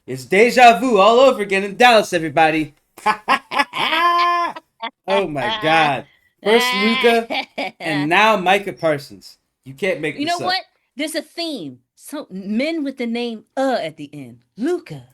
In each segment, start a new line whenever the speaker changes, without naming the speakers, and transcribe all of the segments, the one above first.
It's deja vu all over again in Dallas, everybody. Oh my God. First Luca, and now Micah Parsons. You can't make
You
this
know
up.
what? There's a theme. So men with the name at the end. Luca,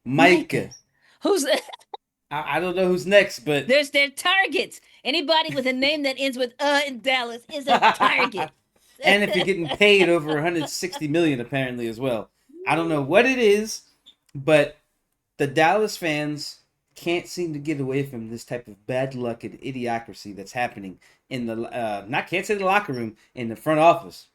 Micah.
Micah. Who's
I don't know who's next, but.
there's their targets. Anybody with a name that ends with in Dallas is a target.
And if you're getting paid over 160 million apparently as well. I don't know what it is, but the Dallas fans can't seem to get away from this type of bad luck and idiocracy that's happening in the not can't say the locker room, in the front office,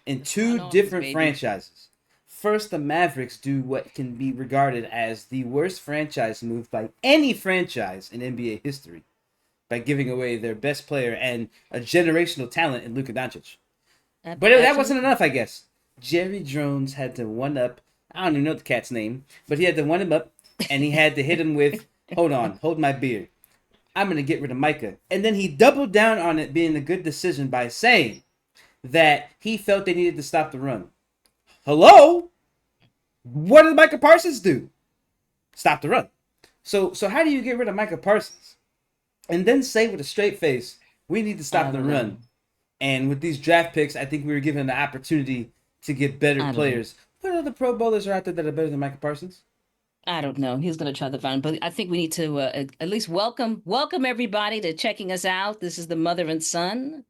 in
The
two
front office,
different
baby.
franchises. First, the Mavericks do what can be regarded as the worst franchise move by any franchise in NBA history by giving away their best player and a generational talent in Luka Doncic. But that wasn't
Absolutely.
enough, I guess. Jerry Jones had to one up. I don't even know the cat's name, but he had to one him up, and he had to hit him with, "Hold on, hold my beer. I'm gonna get rid of Micah." And then he doubled down on it being a good decision by saying that he felt they needed to stop the run. Hello, what did Micah Parsons do? Stop the run. So how do you get rid of Micah Parsons and then say with a straight face, "We need to
I
stop the
don't know.
run"? And with these draft picks, I think we were given the opportunity to get better
I don't know.
players. What other Pro Bowlers are out there that are better than Micah Parsons?
I don't know. He's going to try to find, but I think we need to at least welcome everybody to checking us out. This is the mother and son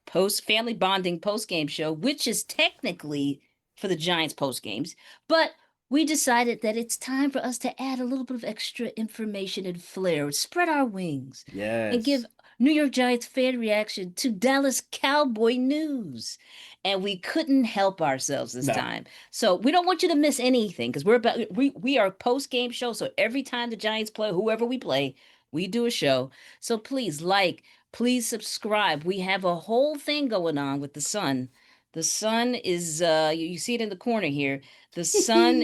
post family bonding post game show, which is technically for the Giants post games, but we decided that it's time for us to add a little bit of extra information and flair, spread our wings, and give
Yes.
New York Giants fan reaction to Dallas Cowboy news. And we couldn't help ourselves this
No.
time. So we don't want you to miss anything because we are post game show. So every time the Giants play, whoever we play, we do a show. So please please subscribe. We have a whole thing going on with the sun. The sun is you see it in the corner here. The sun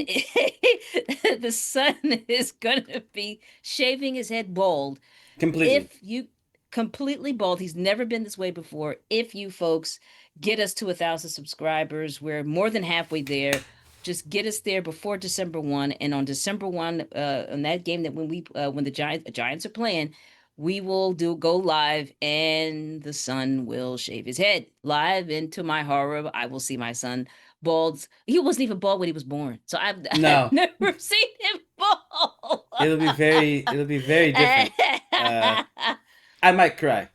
the sun is gonna be shaving his head bald.
Completely.
If you completely bald, he's never been this way before. If you folks get us to 1,000 subscribers, we're more than halfway there. Just get us there before December 1, and on December 1, on that game that when the Giants are playing, we will do go live, and the son will shave his head live. And to my horror, I will see my son bald. He wasn't even bald when he was born, so I've
No.
never seen him bald.
It'll be very different. Uh I might cry.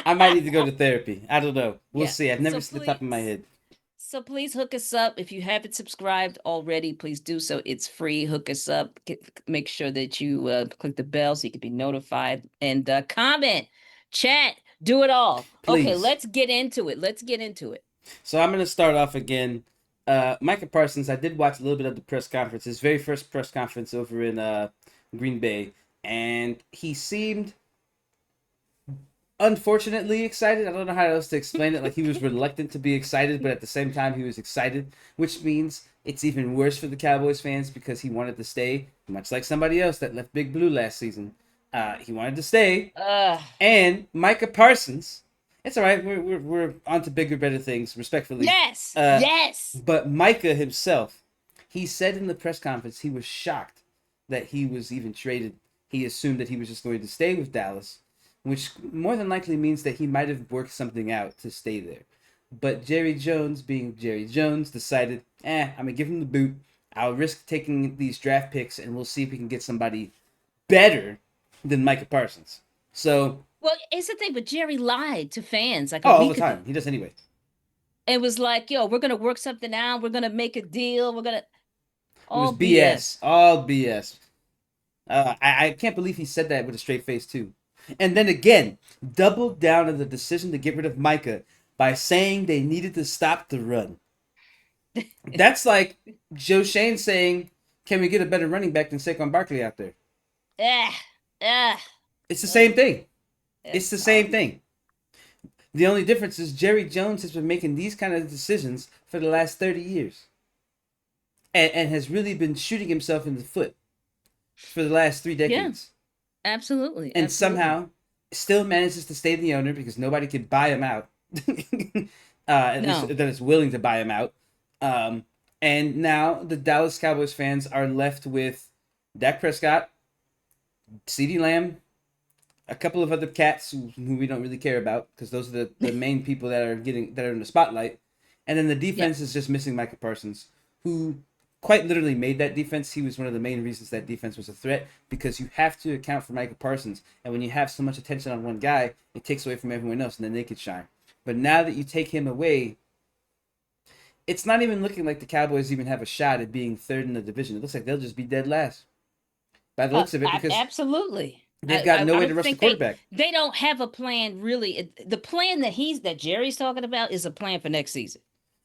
I might need to go to therapy. I don't know. We'll
Yeah.
see. I've never
So
seen the top of my
please,
head.
so please hook us up. If you haven't subscribed already, please do so. It's free. Hook us up. Make sure that you click the bell so you can be notified, and comment, chat, do it all. Okay,
Please.
let's get into it. Let's get into it.
So I'm gonna start off again. Micah Parsons, I did watch a little bit of the press conference, his very first press conference over in Green Bay, and he seemed unfortunately excited. I don't know how else to explain it. Like he was reluctant to be excited, but at the same time he was excited, which means it's even worse for the Cowboys fans because he wanted to stay, much like somebody else that left Big Blue last season. He wanted to stay,
Uh,
and Micah Parsons. It's all right. We're on to bigger, better things, respectfully.
yes,
Uh,
yes.
but Micah himself, he said in the press conference he was shocked that he was even traded. He assumed that he was just going to stay with Dallas, which more than likely means that he might have worked something out to stay there. But Jerry Jones, being Jerry Jones, decided, I'm gonna give him the boot. I'll risk taking these draft picks, and we'll see if we can get somebody better than Micah Parsons. So,
Well, it's the thing, but Jerry lied to fans like
oh,
a
all the
week
time.
ago.
He does anyway.
It was like, yo, we're gonna work something out. We're gonna make a deal. We're gonna
It was
all
BS.
BS.
All BS. I can't believe he said that with a straight face, too. And then again, doubled down on the decision to get rid of Micah by saying they needed to stop the run. That's like Joe Shane saying, "Can we get a better running back than Saquon Barkley out there?"
Ah, ah,
It's the same
oh,
thing. It's
it's
the same
horrible.
thing. The only difference is Jerry Jones has been making these kind of decisions for the last 30 years and has really been shooting himself in the foot for the last three
Yeah,
decades.
absolutely,
And
absolutely.
somehow still manages to stay the owner because nobody could buy him out. At least
No,
that is willing to buy him out. Um, And now the Dallas Cowboys fans are left with Dak Prescott, CeeDee Lamb, a couple of other cats who we don't really care about because those are the main people that are in the spotlight. And then the
Yep.
defense is just missing Micah Parsons, who quite literally made that defense. He was one of the main reasons that defense was a threat because you have to account for Micah Parsons. And when you have so much attention on one guy, it takes away from everyone else and then they could shine. But now that you take him away, it's not even looking like the Cowboys even have a shot at being third in the division. It looks like they'll just be dead last by the looks of it because
Absolutely.
they've got no
I
way to
don't
rush the
think
quarterback
they don't have a plan really. The plan that Jerry's talking about is a plan for next season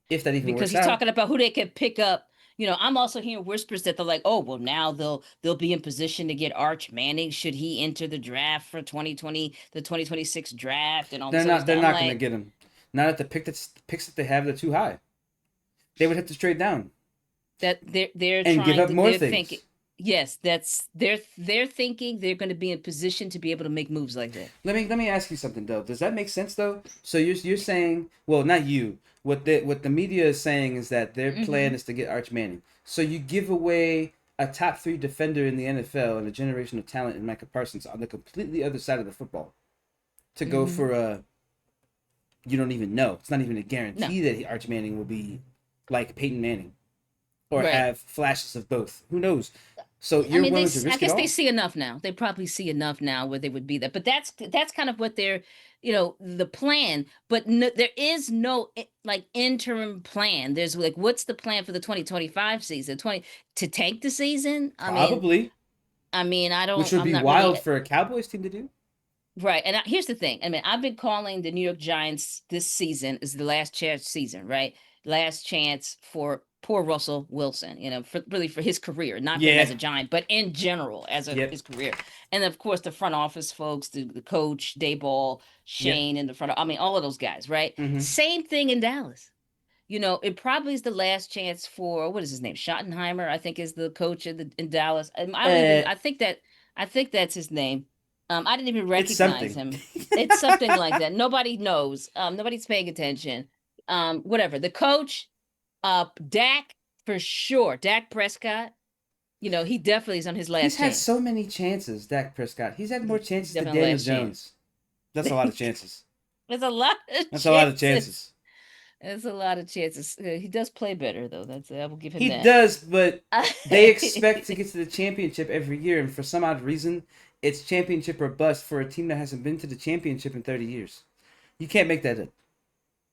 if that even
because
works
he's
out.
talking about who they can pick up. I'm also hearing whispers that they're like, oh, well, now they'll be in position to get Arch Manning should he enter the draft for 2020, the 2026 draft, and all
They're
this other
not. They're
stuff. I'm
not going to
like,
get him. Not at the picks that they have. They're too high. They would have to trade down
that they're
and give
trying
up
to
more
they're
things.
thinking. Yes, they're thinking they're going to be in position to be able to make moves like that.
Let me ask you something though. Does that make sense though? So you're saying, well, not you. What the media is saying is that their plan is to get Arch Manning. So you give away a top 3 defender in the NFL and a generational talent in Micah Parsons on the completely other side of the football to go for a. You don't even know. It's not even a
No,
guarantee that Arch Manning will be like Peyton Manning or
right.
have flashes of both. Who knows? So
I
you're
mean,
willing to
I
risk it
guess they
all?
see enough now. They probably see enough now where they would be there. But that's kind of what they're, the plan. But no, there is no like interim plan. There's like, what's the plan for the 2025 season? To tank the season?
Probably,
I
which
don't.
would
I'm
be
not really.
wild for a Cowboys team to do.
Right. And here's the thing. I've been calling the New York Giants this season is the last chance season, right? Last chance for poor Russell Wilson, really for his career, not for him as
Yeah.
a Giant, but in general as
Yep.
his career. And of course, the front office folks, the coach, Dayball,
Yep.
Shane in the front. All of those guys, right?
Mm-hmm.
Same thing in Dallas. It probably is the last chance for what is his name? Schottenheimer, I think, is the coach in Dallas. I don't even.
Uh,
I think that's his name. I didn't even
it's
recognize
something.
him. It's something like that. Nobody knows. Nobody's paying attention. Whatever. The coach, Dak for sure. Dak Prescott. He definitely is on his
He's
last
had
chance.
so many chances, Dak Prescott. He's had more
He's
chances than
definitely
Daniel
last chance.
Jones. That's a lot of chances.
There's a lot of
That's a lot of
chances.
chances.
There's a lot of chances. He does play better though. I will give him
He
that.
does, but they expect to get to the championship every year, and for some odd reason, it's championship or bust for a team that hasn't been to the championship in 30 years. You can't make that up.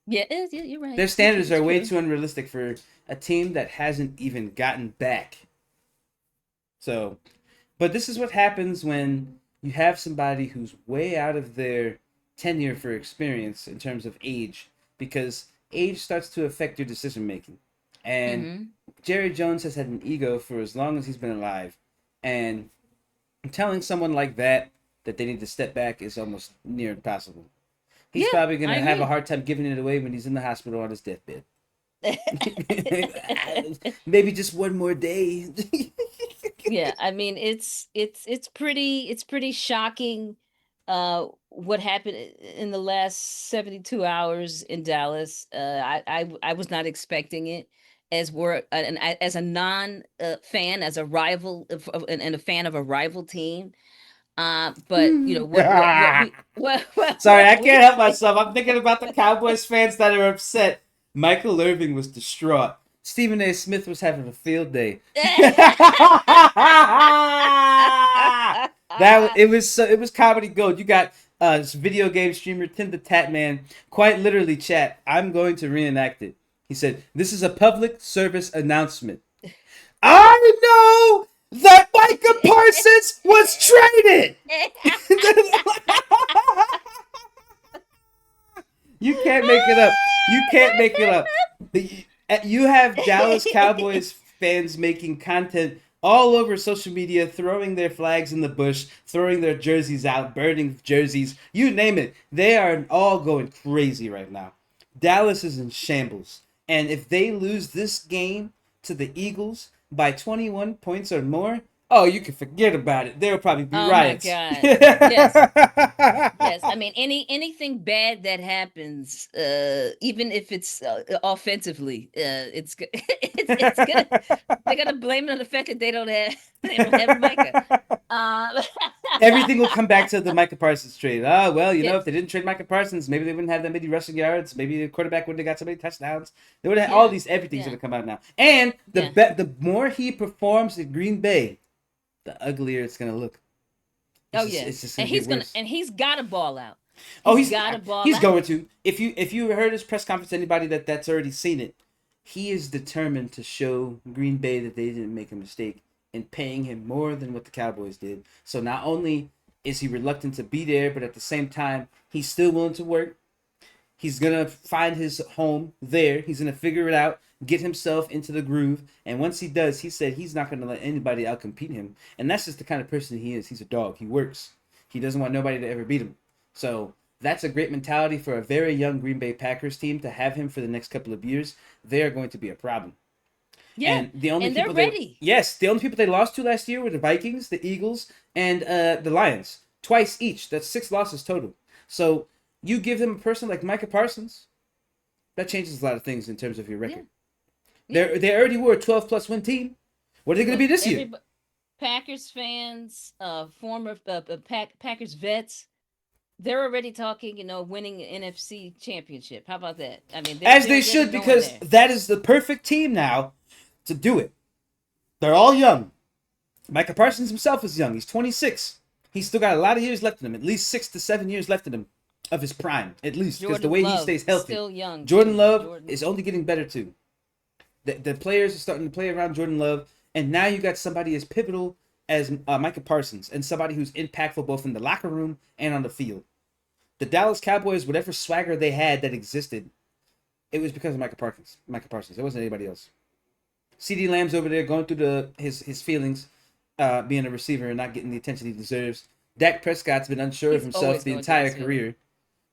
Yeah, you're right.
Their standards
It's
are way
true.
too unrealistic for a team that hasn't even gotten back. So, but this is what happens when you have somebody who's way out of their tenure for experience in terms of age, because age starts to affect your decision making. And
Mm-hmm.
Jerry Jones has had an ego for as long as he's been alive, and telling someone like that they need to step back is almost near impossible. He's
Yeah,
probably
I
gonna have a
agree.
hard time giving it away when he's in the hospital on his deathbed. Maybe just one more day.
Yeah, it's pretty shocking what happened in the last 72 hours in Dallas. I was not expecting it as a non fan, as a rival and a fan of a rival team. But
Sorry, I
what we
can't help myself. I'm thinking about the Cowboys fans that are upset. Michael Irving was distraught. Stephen A. Smith was having a field day. It was comedy gold. You got video game streamer Tim the Tatman quite literally chat. I'm going to reenact it. He said, "This is a public service announcement. I know that Micah Parsons was traded." You can't make it up. You can't make it up. You have Dallas Cowboys fans making content all over social media, throwing their flags in the bush, throwing their jerseys out, burning jerseys, you name it. They are all going crazy right now. Dallas is in shambles. And if they lose this game to the Eagles by 21 points or more, Oh, you can forget about it. There'll probably be
Oh my
riots.
God. Yes. Yes, I mean anything bad that happens, even if it's offensively, it's gonna they're gonna blame it on the fact that they don't have Micah. Uh,
Everything will come back to the Micah Parsons trade. Oh, well,
yeah,
if they didn't trade Micah Parsons, maybe they wouldn't have that many rushing yards. Maybe the quarterback wouldn't have got so many touchdowns. They would have all
yeah,
these. Everything's
yeah,
gonna come out now. And
yeah.
the more he performs in Green Bay, the uglier it's gonna look.
Oh yeah,
It's just gonna get worse.
and he's got to ball out.
Oh,
He's got to ball
he's
out.
going to. If you heard his press conference, anybody that's already seen it, he is determined to show Green Bay that they didn't make a mistake in paying him more than what the Cowboys did. So not only is he reluctant to be there, but at the same time, he's still willing to work. He's gonna find his home there. He's gonna figure it out, get himself into the groove, and once he does, he said he's not gonna let anybody outcompete him. And that's just the kind of person he is. He's a dog. He works. He doesn't want nobody to ever beat him. So that's a great mentality for a very young Green Bay Packers team to have him for the next couple of years. They are going to be a problem.
Yeah,
And the only
and they're
people
ready.
the only people they lost to last year were the Vikings, the Eagles, and the Lions. Twice each. That's 6 losses total. So you give them a person like Micah Parsons, that changes a lot of things in terms of your record.
Yeah.
They already were a 12-plus win team. What are they going to be this year?
Packers fans, former Packers vets, they're already talking, winning an NFC Championship. How about that? I mean,
As
they're
they
really
should,
going
because
there.
that is the perfect team now to do it. They're all young. Micah Parsons himself is young. He's 26. He's still got a lot of years left in him, at least 6 to 7 years left in him of his prime, at least, because the way he stays healthy.
Still young.
Jordan Love
Jordan.
is only getting better too. The players are starting to play around Jordan Love, and now you got somebody as pivotal as Micah Parsons, and somebody who's impactful both in the locker room and on the field. The Dallas Cowboys, whatever swagger they had that existed, it was because of Micah Parsons. Micah Parsons. It wasn't anybody else. CeeDee Lamb's over there going through his feelings, being a receiver and not getting the attention he deserves. Dak Prescott's been unsure of himself the entire career.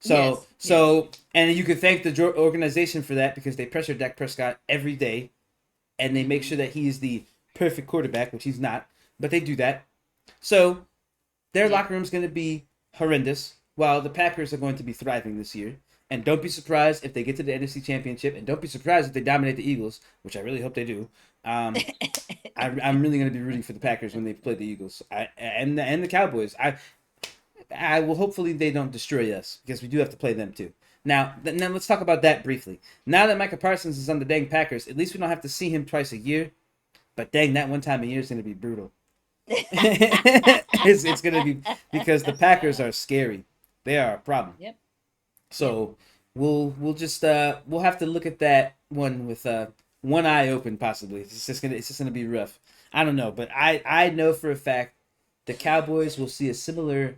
And you can thank the organization for that, because they pressure Dak Prescott every day, and they make sure that he is the perfect quarterback, which he's not, but they do that. So their locker room's going to be horrendous, while the Packers are going to be thriving this year. And don't be surprised if they get to the NFC Championship, and don't be surprised if they dominate the Eagles, which I really hope they do. I'm really going to be rooting for the Packers when they play the Eagles and the Cowboys. I will hopefully they don't destroy us, because we do have to play them too. Now let's talk about that briefly. Now that Micah Parsons is on the dang Packers, at least we don't have to see him twice a year. But dang, that one time a year is going to be brutal. It's going to be, because the Packers are scary. They are a problem.
Yep.
So we'll just we'll have to look at that one with one eye open, possibly. It's just gonna be rough. I don't know, but I know for a fact the Cowboys will see a similar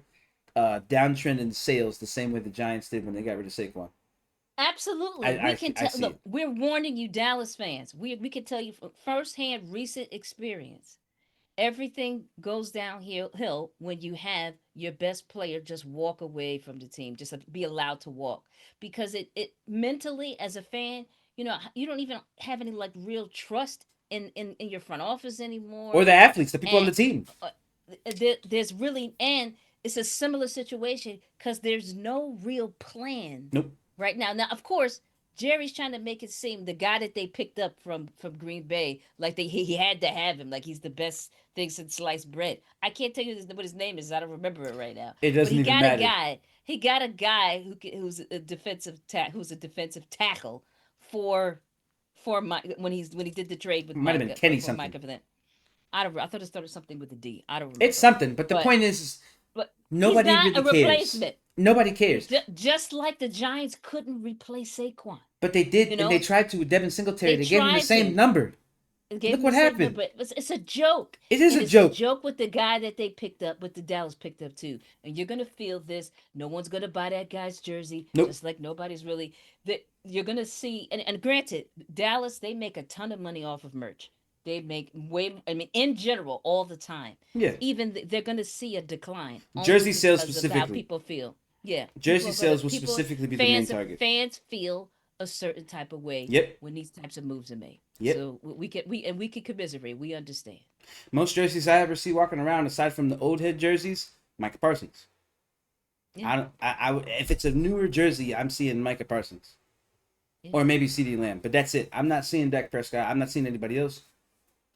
downtrend in sales, the same way the Giants did when they got rid of Saquon.
Absolutely. We can tell. Look, we're warning you, Dallas fans. We can tell you from firsthand recent experience. Everything goes downhill when you have your best player just walk away from the team, just be allowed to walk, because it mentally, as a fan, you don't even have any like real trust in your front office anymore,
or the athletes, the people on
and
the team.
there's really, and it's a similar situation because there's no real plan.
Nope.
Right now, of course, Jerry's trying to make it seem the guy that they picked up from Green Bay, like he had to have him, like he's the best thing since sliced bread. I can't tell you what his name is. I don't remember it right now.
It doesn't even matter.
He got a guy who's a defensive tackle for Mike when he did the trade with
Might have been Kenny something.
Micah for that. I thought it started something with a D. I don't remember.
It's something, but the point is
but
nobody
he's not
really
a replacement.
cares. Nobody cares.
Just like the Giants couldn't replace Saquon.
But they did, and they tried to with Devin Singletary. They gave him the same number. Look what happened.
But it's a joke.
It is a joke.
It's a joke with the guy that they picked up, with the Dallas picked up too. And you're gonna feel this. No one's gonna buy that guy's jersey.
Nope.
Just like nobody's really. That you're gonna see. And granted, Dallas, they make a ton of money off of merch. They make way. I mean, in general, all the time.
Yeah.
Even they're gonna see a decline.
Jersey sales specifically.
How people feel. Yeah.
Jersey sales will specifically be the main target.
Fans feel a certain type of way.
Yep.
When these types of moves are made.
Yep.
So we can commiserate. We understand.
Most jerseys I ever see walking around, aside from the old head jerseys, Micah Parsons.
Yeah.
I don't. If it's a newer jersey, I'm seeing Micah Parsons
Yeah.
or maybe CeeDee Lamb, but that's it. I'm not seeing Dak Prescott. I'm not seeing anybody else.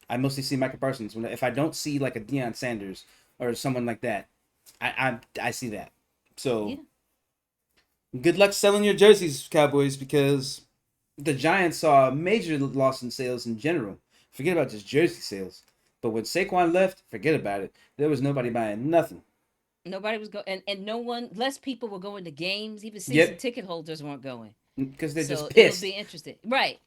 I mostly see Micah Parsons. If I don't see like a Deion Sanders or someone like that, I see that. So
Yeah.
good luck selling your jerseys, Cowboys, because the Giants saw a major loss in sales in general. Forget about just jersey sales. But when Saquon left, forget about it. There was nobody buying nothing.
Nobody was going, and no one, less people were going to games. Even season
Yep,
ticket holders weren't going.
because they're just
So it'll be
pissed.
interesting, right?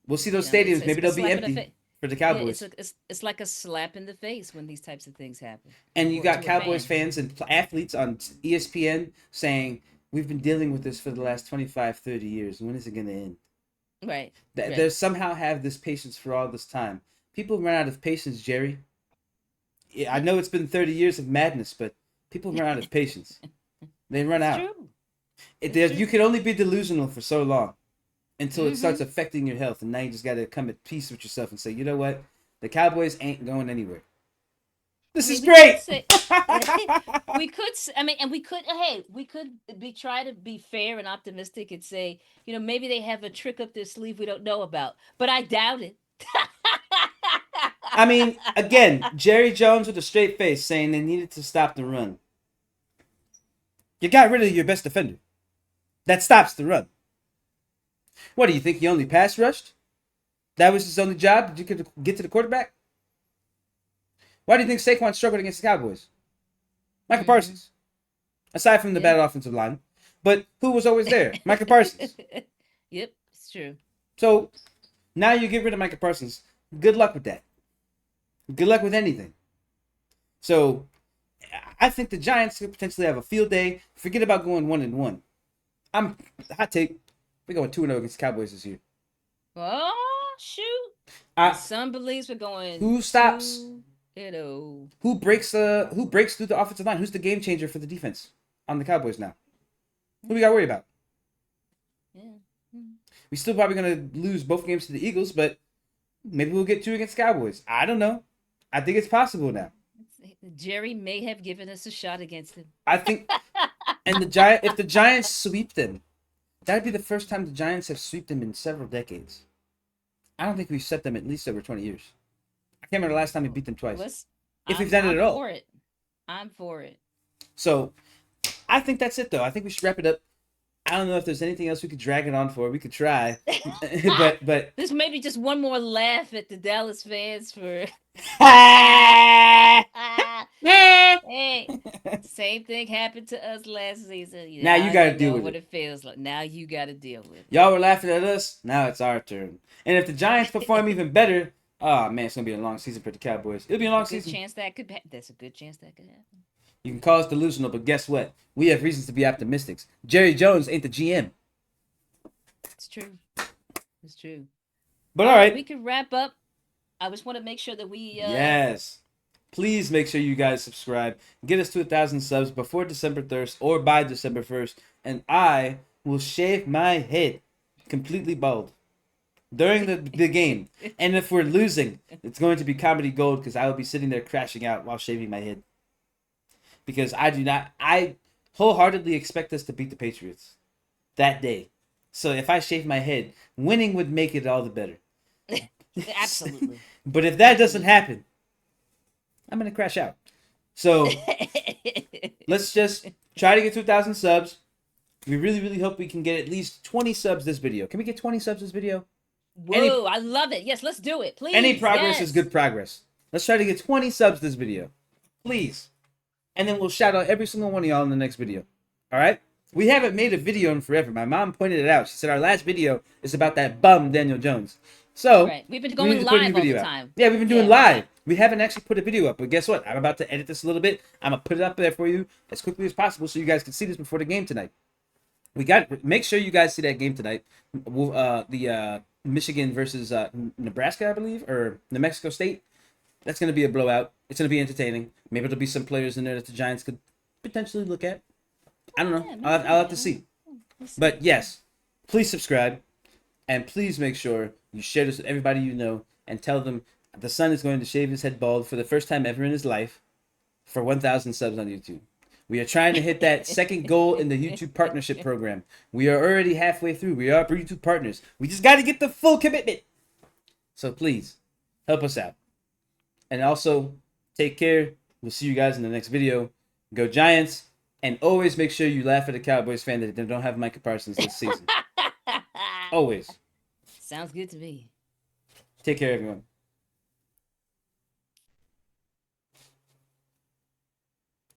We'll see
You
those
know,
stadiums.
it's
Maybe
a
they'll be
slap in the
empty
face.
for the
Yeah,
Cowboys.
it's like a slap in the face when these types of things happen
And you got
to a
Cowboys
fan.
fans and athletes on ESPN saying, we've been dealing with this for the last 25, 30 years. When is it going to end?
Right,
They
right.
somehow have this patience for all this time. People run out of patience, Jerry. Yeah, I
Yeah,
know it's been 30 years of madness, but people run out of patience. They run
it's
out.
true. It's
You
true.
can only be delusional for so long until it starts
Mm-hmm.
affecting your health. And now you just got to come at peace with yourself and say, you know what? The Cowboys ain't going anywhere.
I
This is
mean, we could
great.
say I mean, and we could, hey, we could be try to be fair and optimistic and say, maybe they have a trick up their sleeve we don't know about, but I doubt it.
I mean, again, Jerry Jones with a straight face saying they needed to stop the run. You got rid of your best defender. That stops the run. What do you think? He only pass rushed? That was his only job? Did you get to the quarterback? Why do you think Saquon struggled against the Cowboys? Micah
Hmm.
Parsons. Aside from the
Yeah.
bad offensive line. But who was always there? Micah Parsons.
Yep, it's true.
So now you get rid of Micah Parsons. Good luck with that. Good luck with anything. So I think the Giants could potentially have a field day. Forget about going 1-1. I'm hot take. We're going 2-0 against the Cowboys this year.
Oh shoot! And
I,
some believes we're going
who stops?
2-0.
Who breaks through the offensive line? Who's the game changer for the defense on the Cowboys now? Who we got to worry about?
Yeah. Hmm.
We still probably gonna lose both games to the Eagles, but maybe we'll get two against the Cowboys. I don't know. I think it's possible now.
Jerry may have given us a shot against him.
I think, and if the Giants sweep them, that'd be the first time the Giants have swept them in several decades. I don't think we've swept them at least over 20 years. I can't remember the last time we beat them twice,
Let's.
if we've
I'm
done it
I'm
at all.
for it. I'm for it.
So I think that's it, though. I think we should wrap it up. I don't know if there's anything else we could drag it on for. We could try, but
There's maybe just one more laugh at the Dallas fans for. Hey, same thing happened to us last season.
now you
Now
got
you
to deal
know
with
what
it.
it feels like. Now you got to deal with it.
Y'all were laughing at us. Now it's our turn. And if the Giants perform even better, oh man, it's gonna be a long season for the Cowboys. It'll be a
It's a
long
good
season.
chance that could. That's a good chance that could happen.
You can call us delusional, but guess what? We have reasons to be optimistic. Jerry Jones ain't the GM.
It's true. It's true.
But
All
all
right, we
right.
can wrap up. I just want to make sure that we.
Yes. Please make sure you guys subscribe. Get us to 1,000 subs before December 1st or by December 1st, and I will shave my head completely bald during the game. And if we're losing, it's going to be comedy gold because I will be sitting there crashing out while shaving my head. Because I wholeheartedly expect us to beat the Patriots that day. So if I shave my head, winning would make it all the better.
Absolutely.
But if that doesn't happen, I'm going to crash out. So let's just try to get to 1,000 subs. We really, really hope we can get at least 20 subs this video. Can we get 20 subs this video?
Whoa, I love it. Yes, let's do it. Please.
Any progress is
Yes.
good progress. Let's try to get 20 subs this video. Please. And then we'll shout out every single one of y'all in the next video. All right? We haven't made a video in forever. My mom pointed it out. She said our last video is about that bum Daniel Jones. So
Right. We've been
we
going
need to put a new
live all the
video out.
time.
Yeah, we've been doing
Yeah.
live. We haven't actually put a video up, but guess what? I'm about to edit this a little bit. I'm gonna put it up there for you as quickly as possible so you guys can see this before the game tonight. Make sure you guys see that game tonight. The Michigan versus Nebraska, I believe, or New Mexico State. That's gonna be a blowout. It's gonna be entertaining. Maybe there'll be some players in there that the Giants could potentially look at. I don't know.
Yeah,
I'll have to see.
We'll see.
But yes, please subscribe, and please make sure you share this with everybody you know, and tell them The son is going to shave his head bald for the first time ever in his life for 1,000 subs on YouTube. We are trying to hit that second goal in the YouTube partnership program. We are already halfway through. We are YouTube partners. We just got to get the full commitment. So please, help us out. And also, take care. We'll see you guys in the next video. Go Giants. And always make sure you laugh at a Cowboys fan that they don't have Micah Parsons this season. Always.
Sounds good to me.
Take care, everyone.